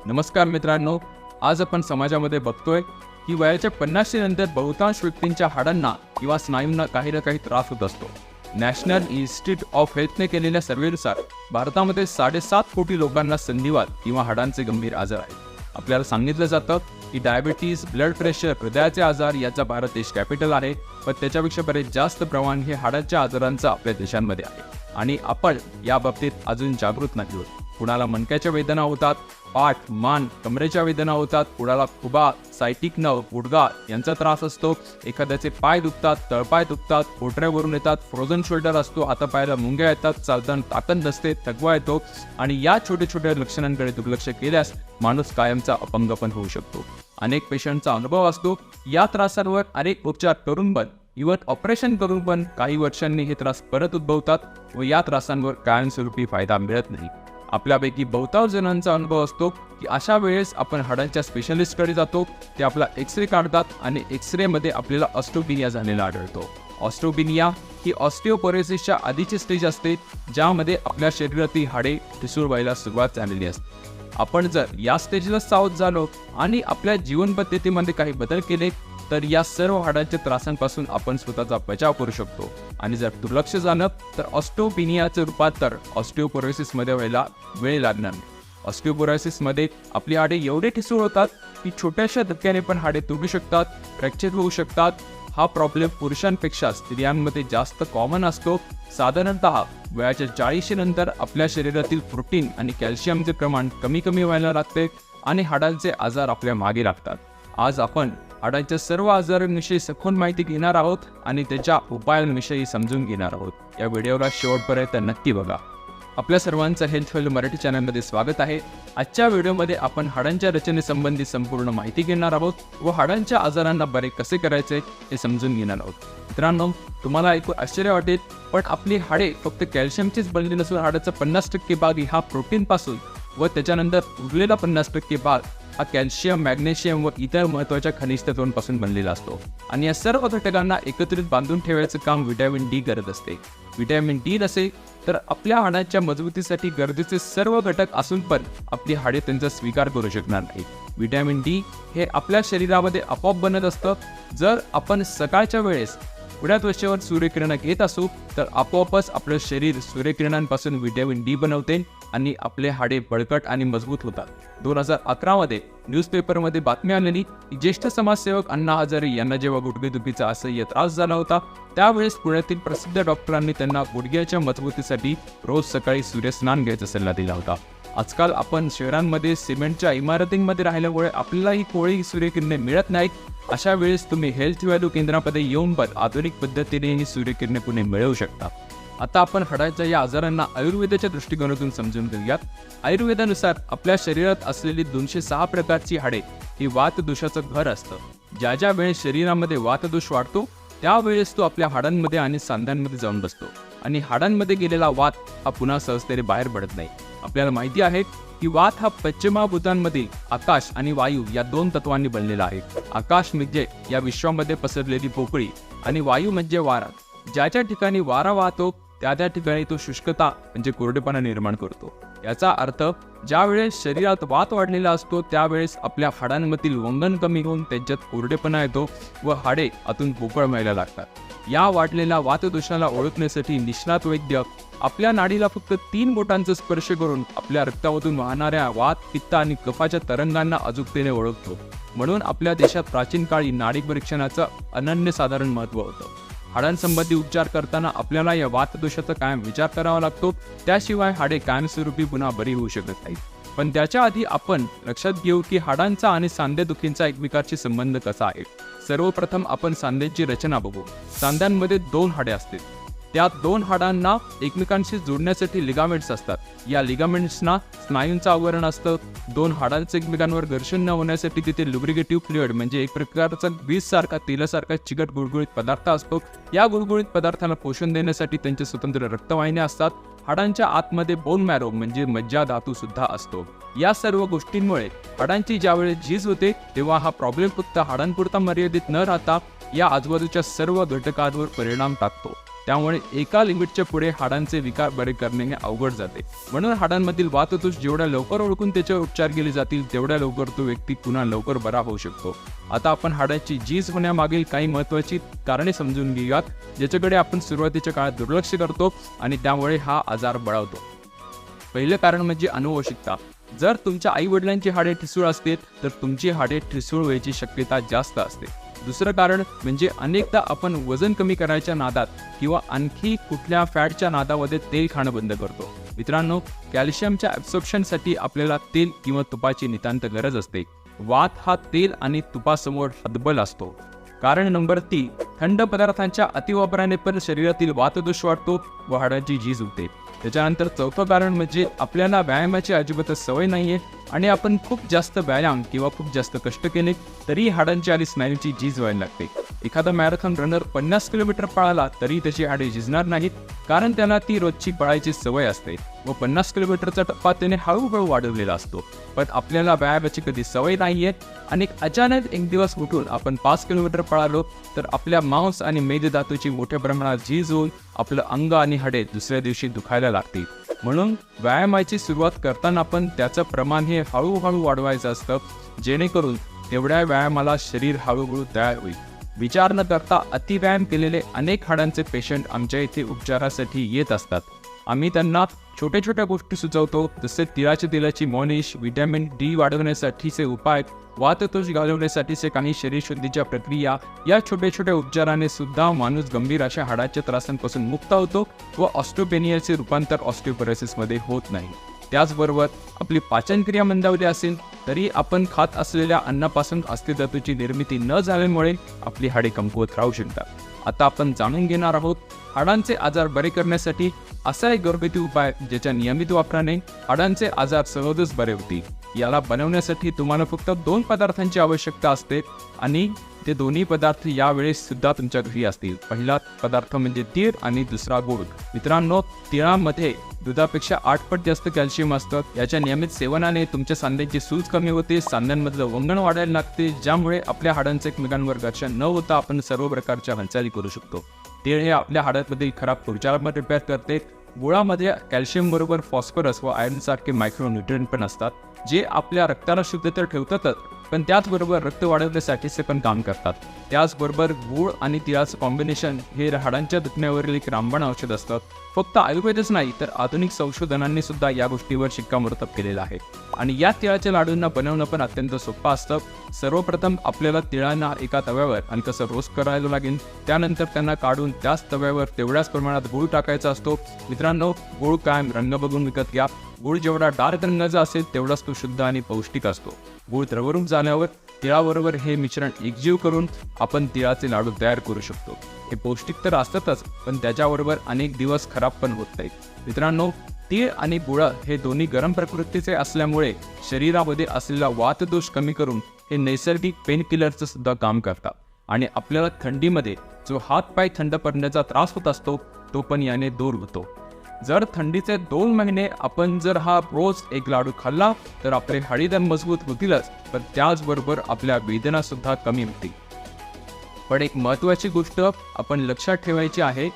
नमस्कार मित्रांनो, आज आपण समाजामध्ये बघतोय की वयाच्या 50 नंतर बहुतांश व्यक्तींच्या हाडांना किंवा स्नायूंना काही ना काही त्रास होत असतो. नॅशनल इन्स्टिट्यूट ऑफ हेल्थने केलेल्या सर्व्हेनुसार भारतामध्ये 7.5 कोटी लोकांना संधिवात किंवा हाडांचे गंभीर आजार आहेत. आपल्याला सांगितलं जातं की डायबिटीज, ब्लड प्रेशर, हृदयाचे आजार याचा भारत देश कॅपिटल आहे, पण त्याच्यापेक्षा बरेच जास्त प्रमाण हे हाडांच्या आजारांचं आपल्या देशांमध्ये आहे आणि आपण या बाबतीत अजून जागृत नाही आहोत. कुणाला मणक्याच्या वेदना होतात, पाठ, मान, कमरेच्या वेदना होतात, कुणाला खुबा, सायटिक नर्व, गुडघा यांचा त्रास असतो, एखाद्याचे पाय दुखतात, तळपाय दुखतात, पोटऱ्यावरून येतात, फ्रोझन शोल्डर असतो, हातापायाला मुंग्या येतात, चालताना ताकद नसते, थकवा येतो आणि या छोट्या छोट्या लक्षणांकडे दुर्लक्ष केल्यास माणूस कायमचा अपंग पण होऊ शकतो. अनेक पेशंटचा अनुभव असतो या त्रासांवर अनेक उपचार करून पण इव्हन ऑपरेशन करून पण काही वर्षांनी हे त्रास परत उद्भवतात व या त्रासांवर कायमस्वरूपी फायदा मिळत नाही. आपल्यापैकी बहुतांश जणांचा अनुभव असतो की अशा वेळेस आपण हाडांच्या स्पेशलिस्टकडे जातो. ते आपला एक्सरे काढतात आणि एक्सरेमध्ये आपल्याला ऑस्टिओपेनिया झालेला आढळतो. ऑस्टिओपेनिया ही ऑस्टिओपोरोसिसच्या आधीची स्टेज असते, ज्यामध्ये आपल्या शरीरातील हाडे ठिसूळ व्हायला सुरुवात झालेली असते. आपण जर या स्टेजला सावध झालो आणि आपल्या जीवन पद्धतीमध्ये काही बदल केले तर या सर्व हाडांच्या त्रासांपासून आपण स्वतःचा बचाव करू शकतो आणि जर दुर्लक्ष झालं तर ऑस्टिओपेनियाचं रूपांतर ऑस्टिओपोरोसिसमध्ये व्हायला वेळ लागणार नाही. ऑस्टिओपोरोसिसमध्ये आपली हाडे एवढे ठिसूळ होतात की छोट्याशा धक्क्याने पण हाडे तुटू शकतात, फ्रॅक्चर होऊ शकतात. हा प्रॉब्लेम पुरुषांपेक्षा स्त्रियांमध्ये जास्त कॉमन असतो. साधारणतः वयाच्या 40 नंतर आपल्या शरीरातील प्रोटीन आणि कॅल्शियमचे प्रमाण कमी व्हायला लागते आणि हाडांचे आजार आपल्या मागे लागतात. आज आपण हाडांच्या सर्व आजारांविषयी सखोल माहिती घेणार आहोत आणि त्याच्या उपायांविषयी समजून घेणार आहोत. या व्हिडिओला शेवटपर्यंत नक्की बघा. आपल्या सर्वांचं हेल्थ वेल मराठी चॅनलमध्ये स्वागत आहे. आजच्या व्हिडिओमध्ये आपण हाडांच्या रचनेसंबंधी संपूर्ण माहिती घेणार आहोत व हाडांच्या आजारांना बरे कसे करायचे हे समजून घेणार आहोत. मित्रांनो, तुम्हाला ऐकून आश्चर्य वाटेल, पण आपली हाडे फक्त कॅल्शियमचीच बनली नसून हाडाचा 50% भाग हा प्रोटीनपासून व त्याच्यानंतर उरलेला 50% भाग हा कॅल्शियम, मॅग्नेशियम व इतर महत्त्वाच्या खनिज तत्वांपासून बनलेला असतो आणि या सर्व घटकांना एकत्रित बांधून ठेवायचं काम व्हिटॅमिन डी करत असते. व्हिटॅमिन डी नसेल तर आपल्या हाडांच्या मजबूतीसाठी गरजेचे सर्व घटक असून पण आपली हाडे त्यांचा स्वीकार करू शकणार नाही. व्हिटॅमिन डी हे आपल्या शरीरामध्ये आपोआप बनत असतं. जर आपण सकाळच्या वेळेस उड्या त्वचेवर सूर्यकिरणं घेत असू तर आपोआपच आपलं शरीर सूर्यकिरणांपासून व्हिटॅमिन डी बनवते आणि आपले हाडे बळकट आणि मजबूत होतात. 2011 मध्ये न्यूजपेपरमध्ये बातमी आलेली की ज्येष्ठ समाजसेवक अण्णा हजारे यांना जेव्हा गुडघेदुखीचा असह्य त्रास झाला होता त्यावेळेस पुण्यातील प्रसिद्ध डॉक्टरांनी त्यांना गुडघ्याच्या मजबूतीसाठी रोज सकाळी सूर्यस्नान घ्यायचा सल्ला दिला होता. आजकाल आपण शहरांमध्ये सिमेंटच्या इमारतींमध्ये राहिल्यामुळे आपल्याला ही कोवळी सूर्यकिरणे मिळत नाहीत. अशा वेळेस तुम्ही हेल्थ व्हॅल्यू केंद्रामध्ये येऊन पण आधुनिक पद्धतीने ही सूर्यकिरणे पुणे मिळवू शकता. आता आपण हाडांच्या या आजारांना आयुर्वेदाच्या दृष्टिकोनातून समजून घेऊयात. आयुर्वेदानुसार आपल्या शरीरात असलेली 206 प्रकारची हाडे ही वातदोषाचं घर असतं. ज्या ज्या वेळेस शरीरामध्ये वातदोष वाढतो त्यावेळेस तो आपल्या हाडांमध्ये आणि सांध्यांमध्ये जाऊन बसतो आणि हाडांमध्ये गेलेला वात हा पुन्हा सहजतेने बाहेर पडत नाही. आपल्याला माहिती आहे की वात हा पश्चिमाभूतांमधील आकाश आणि वायू या 2 तत्वांनी बनलेला आहे. आकाश म्हणजे या विश्वामध्ये पसरलेली पोकळी आणि वायू म्हणजे वारा. ज्या ज्या ठिकाणी वारा वाहतो त्या ठिकाणी तो शुष्कता म्हणजे कोरडेपणा निर्माण करतो. याचा अर्थ ज्या वेळेस शरीरात वात वाढलेला असतो त्यावेळेस आपल्या हाडांमधील वंगण कमी होऊन त्यांच्यात कोरडेपणा येतो व हाडे आतून पोकळ व्हायला लागतात. या वाढलेल्या वातदोषाला ओळखण्यासाठी निष्णात वैद्य आपल्या नाडीला फक्त 3 बोटांचा स्पर्श करून आपल्या रक्तामधून वाहणाऱ्या वात, पित्त आणि कफाच्या तरंगांना अचूकतेने ओळखतो. म्हणून आपल्या देशात प्राचीन काळी नाडी परीक्षणाचं अनन्यसाधारण महत्त्व होतं. हाडांसंबंधी उपचार करताना आपल्याला या वातदोषाचा कायम विचार करावा लागतो, त्याशिवाय हाडे कायमस्वरूपी पुन्हा बरी होऊ शकत नाहीत. पण त्याच्या आधी आपण लक्षात घेऊ की हाडांचा आणि सांधेदुखींचा एकमेकांशी संबंध कसा आहे. सर्वप्रथम आपण सांध्यांची रचना बघू. सांध्यांमध्ये 2 हाडे असतील. त्या 2 हाडांना एकमेकांशी जोडण्यासाठी लिगामेंट्स असतात. या लिगामेंट्सना स्नायूंचं आवरण असतं. 2 हाडांचे एकमेकांवर घर्षण न होण्यासाठी तिथे लुब्रिकेटिव्ह फ्लुइड म्हणजे एक प्रकारचा ग्रीससारखा, तेलासारखा चिकट गुळगुळीत पदार्थ असतो. या गुळगुळीत पदार्थाला पोषण देण्यासाठी त्यांचे स्वतंत्र रक्तवाहिन्या असतात. हाडांच्या आतमध्ये बोन मॅरो म्हणजे मज्जा धातू सुद्धा असतो. या सर्व गोष्टींमुळे हाडांची ज्यावेळेस झीज होते तेव्हा हा प्रॉब्लेम फक्त हाडांपुरता मर्यादित न राहता या आजूबाजूच्या सर्व घटकांवर परिणाम टाकतो. त्यामुळे एका लिमिटच्या पुढे हाडांचे विकार बरे करणे हे अवघड जाते. म्हणून हाडांमधील वातदोष जेवढ्या लवकर ओळखून त्याच्यावर उपचार केले जातील तेवढ्या लवकर तो व्यक्ती पुन्हा लवकर बरा होऊ शकतो. आता आपण हाडांची झीज होण्यामागील काही महत्त्वाची कारणे समजून घेऊयात, ज्याच्याकडे आपण सुरुवातीच्या काळात दुर्लक्ष करतो आणि त्यामुळे हा आजार बळावतो. पहिलं कारण म्हणजे अनुवंशिकता. जर तुमच्या आई वडिलांची हाडे ठिसूळ असतील तर तुमची हाडे ठिसूळ व्हायची शक्यता जास्त असते. दुसरं कारण म्हणजे अनेकदा आपण वजन कमी करायच्या नादात किंवा आणखी कुठल्या फॅटच्या नादामध्ये तेल खाणं बंद करतो. मित्रांनो, कॅल्शियमच्या ॲब्सॉर्प्शनसाठी आपल्याला तेल किंवा तुपाची नितांत गरज असते. वात हा तेल आणि तुपासमोर हतबल असतो. कारण नंबर 3, थंड पदार्थांच्या अतिवापराने पण शरीरातील वातदोष वाढतो व हाडांची झीज होते. त्याच्यानंतर चौथं कारण म्हणजे आपल्याला व्यायामाची अजिबातच सवय नाहीये आणि आपण खूप जास्त व्यायाम किंवा खूप जास्त कष्ट केले तरी हाडांची आणि स्नायूंची झीज व्हायला लागते. एखादा मॅरेथॉन रनर 50 किलोमीटर पळाला तरी त्याची हाडे झिजणार नाहीत, कारण त्याला ती रोजची पळायची सवय असते व 50 किलोमीटरचा टप्पा त्याने हळूहळू वाढवलेला असतो. पण आपल्याला व्यायामाची कधी सवय नाहीये आणि अचानक एक दिवस उठून आपण 5 किलोमीटर पळालो तर आपल्या मांस आणि मेदधातूची मोठ्या प्रमाणात झीज होऊन आपलं अंग आणि हाडे दुसऱ्या दिवशी दुखायला लागतील. म्हणून व्यायामाची सुरुवात करताना पण त्याचं प्रमाण हे हळूहळू वाढवायचं असतं, जेणेकरून तेवढ्या व्यायामाला शरीर हळूहळू तयार होईल. विचार न करता अतिव्यायाम केलेले अनेक हाडांचे पेशंट आमच्या इथे उपचारासाठी येत असतात. आम्ही त्यांना छोट्या छोट्या गोष्टी सुचवतो, जसे तिळाच्या तेलाची मॉलिश, व्हिटॅमिन D वाढवण्यासाठीचे उपाय, वातदोष घालवण्यासाठीचे काही शरीरशुद्धीच्या प्रक्रिया. या छोट्या छोट्या उपचाराने सुद्धा माणूस गंभीर अशा हाडाच्या त्रासांपासून मुक्त होतो व ऑस्टिओपेनियाचे रूपांतर ऑस्टिओपोरोसिसमध्ये होत नाही. त्याचबरोबर आपली पाचनक्रिया मंदावली असेल तरी आपण खात असलेल्या अन्नापासून अस्थिधातूची निर्मिती न झाल्यामुळे आपली हाडे कमकुवत राहू शकतात. आता आपण जाणून घेणार आहोत हाडांचे आजार बरे करण्यासाठी असा एक घरगुती उपाय ज्याच्या नियमित वापराने हाडांचे आजार सहजच बरे होतील. याला बनवण्यासाठी तुम्हाला फक्त 2 पदार्थांची आवश्यकता असते आणि ते दोन्ही पदार्थ यावेळेस सुद्धा तुमच्या घरी असतील. पहिला पदार्थ म्हणजे तीळ आणि दुसरा गूळ. मित्रांनो, तिळामध्ये दुधापेक्षा 8 पट जास्त कॅल्शियम असतं. याच्या नियमित सेवनाने तुमच्या सांध्यांची सूज कमी होते, सांध्यांमधलं वंगण वाढायला लागते, ज्यामुळे आपल्या हाडांचं एकमेकांवर घर्षण न होता आपण सर्व प्रकारच्या हालचाली करू शकतो. तीळ हे आपल्या हाडांमधील खराब ऊर्जा रिपेअर करते. गुळामध्ये कॅल्शियम बरोबर फॉस्फरस व आयर्न सारखे मायक्रोन्यूट्रिएंट पण असतात, जे आपल्या रक्ताला शुद्ध तर ठेवतातच, पण त्याचबरोबर रक्त वाढवण्यासाठीचे पण काम करतात. त्याचबरोबर गूळ आणि तिळाचं कॉम्बिनेशन हे हाडांच्या दुखण्यावरील एक रामबाण औषध असतं. फक्त आयुर्वेदच नाही तर आधुनिक संशोधनांनी सुद्धा या गोष्टीवर शिक्कामोर्तब केलेलं आहे. आणि या तिळाच्या लाडूंना बनवणं पण अत्यंत सोपं असतं. सर्वप्रथम आपल्याला तिळांना एका तव्यावर आणि कसं रोस्ट करायला लागेल. त्यानंतर त्यांना काढून त्याच तव्यावर तेवढ्याच प्रमाणात गूळ टाकायचा असतो. मित्रांनो, गूळ कायम रंग बघून विकत घ्या. गूळ जेवढा डार्क रंगाचा असेल तेवढाच तो शुद्ध आणि पौष्टिक असतो. गूळ द्रवरूप झाल्यावर तिळाबरोबर हे मिश्रण एकजीव करून आपण तिळाचे लाडू तयार करू शकतो. हे पौष्टिक तर असतातच, पण त्याच्याबरोबर अनेक दिवस खराब पण होत नाहीत. मित्रांनो, तीळ आणि गुळ हे दोन्ही गरम प्रकृतीचे असल्यामुळे शरीरामध्ये असलेला वातदोष कमी करून हे नैसर्गिक पेन किलरचं सुद्धा काम करतात आणि आपल्याला थंडीमध्ये जो हातपाय थंड पडण्याचा त्रास होत असतो तो पण याने दूर होतो. जर थंडीचे 2 महिने आपण जर हा रोज एक लाडू खाल्ला तर आपले हाडे तर मजबूत होतीलच, पण त्याचबरोबर आपल्या वेदना सुद्धा कमी होतील. पण एक महत्त्वाची गोष्ट आपण लक्षात ठेवायची आहे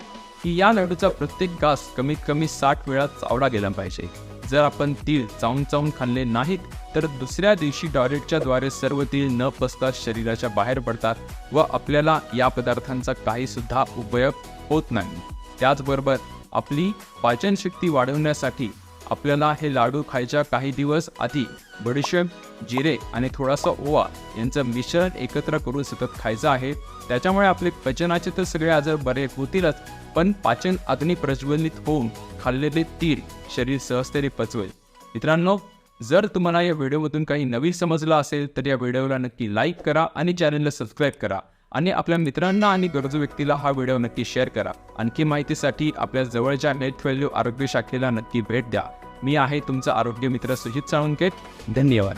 की या लाडूचा प्रत्येक घास कमीत कमी 60 वेळा चावला गेला पाहिजे. जर आपण तीळ चावून चावून खाल्ले नाहीत तर दुसऱ्या दिवशी टॉयलेटच्या द्वारे सर्व तीळ न पचता शरीराच्या बाहेर पडतात व आपल्याला या पदार्थांचा काही सुद्धा उपयोग होत नाही. त्याचबरोबर आपली पाचनशक्ती वाढवण्यासाठी आपल्याला हे लाडू खायच्या काही दिवस आधी बडीशेप, जिरे आणि थोडासा ओवा यांचं मिश्रण एकत्र करून सतत खायचं आहे. त्याच्यामुळे आपले पचनाचे तर सगळे आजार बरे होतीलच, पण पाचन अग्नी प्रज्वलित होऊन खाल्लेले तीळ शरीर सहजतेने पचवेल. मित्रांनो, जर तुम्हाला या व्हिडिओमधून काही नवीन समजलं असेल तर या व्हिडिओला नक्की लाईक करा आणि चॅनलला सबस्क्राईब करा आणि आपल्या मित्रांना आणि गरजू व्यक्तीला हा व्हिडिओ नक्की शेअर करा. आणखी माहितीसाठी आपल्या जवळच्या नेट व्हॅल्यू आरोग्य शाखेला नक्की भेट द्या. मी आहे तुमचा आरोग्य मित्र सुजित साळुंके. धन्यवाद.